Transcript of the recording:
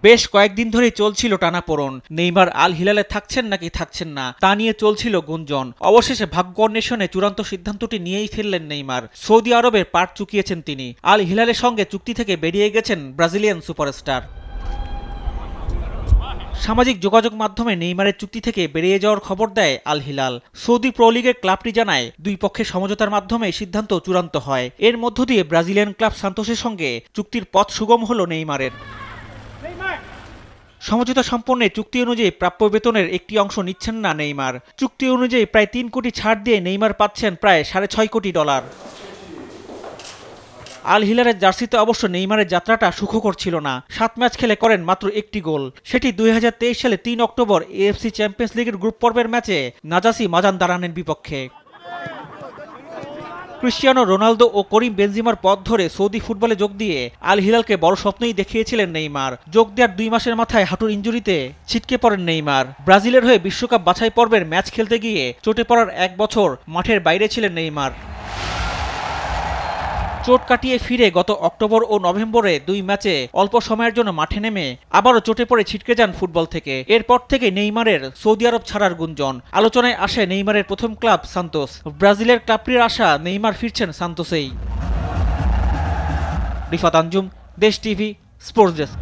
বেশ কয়েকদিন ধরেই চলছিল টানাপোড়েন। নেইমার আল হিলালে থাকছেন নাকি থাকছেন না তা নিয়ে চলছিল গুঞ্জন। অবশেষে ভাগ্য অন্বেষণে চূড়ান্ত সিদ্ধান্তটি নিয়েই ফেললেন নেইমার। সৌদি আরবের পাট চুকিয়েছেন তিনি। আল হিলালের সঙ্গে চুক্তি থেকে বেরিয়ে গেছেন ব্রাজিলিয়ান সুপারস্টার। সামাজিক যোগাযোগ মাধ্যমে নেইমারের চুক্তি থেকে বেরিয়ে যাওয়ার খবর দেয় আল হিলাল। সৌদি প্রো লিগের ক্লাবটি জানায়, দুই পক্ষের সমঝোতার মাধ্যমে সিদ্ধান্ত চূড়ান্ত হয়। এর মধ্য দিয়ে ব্রাজিলিয়ান ক্লাব সান্তোসের সঙ্গে চুক্তির পথ সুগম হল নেইমারের। সমঝোতা সম্পন্নে চুক্তি অনুযায়ী প্রাপ্য বেতনের একটি অংশ নিচ্ছেন না নেইমার। চুক্তি অনুযায়ী প্রায় 3 কোটি ছাড় দিয়ে নেইমার পাচ্ছেন প্রায় $6.5 কোটি। আল হিলালের জার্সিতে অবশ্য নেইমারের যাত্রাটা সুখকর ছিল না। 7 ম্যাচ খেলে করেন মাত্র একটি গোল, সেটি 2023 সালে 3 অক্টোবর এএফসি চ্যাম্পিয়ন্স লিগের গ্রুপ পর্বের ম্যাচে নাজাসি মাজানদারানের বিপক্ষে। ক্রিস্টিয়ানো রোনালদো ও করিম বেনজিমার পথ ধরে সৌদি ফুটবলে যোগ দিয়ে আল হিলালকে বড় স্বপ্নই দেখিয়েছিলেন নেইমার। যোগ দেওয়ার 2 মাসের মাথায় হাঁটুর ইনজুরিতে ছিটকে পড়েন নেইমার। ব্রাজিলের হয়ে বিশ্বকাপ বাছাই পর্বের ম্যাচ খেলতে গিয়ে চোটে পড়ার 1 বছর মাঠের বাইরে ছিলেন নেইমার। চোট কাটিয়ে ফিরে গত অক্টোবর ও নভেম্বরে 2 ম্যাচে অল্প সময়ের জন্য মাঠে নেমে আবারও চোটে পড়ে ছিটকে যান ফুটবল থেকে। এরপর থেকে নেইমারের সৌদি আরব ছাড়ার গুঞ্জন। আলোচনায় আসে নেইমারের প্রথম ক্লাব সান্তোস। ব্রাজিলের ক্লাবটির আশা নেইমার ফিরছেন সান্তোসেই। রিফাত আঞ্জুম, দেশ টিভি, স্পোর্টস ডেস্ক।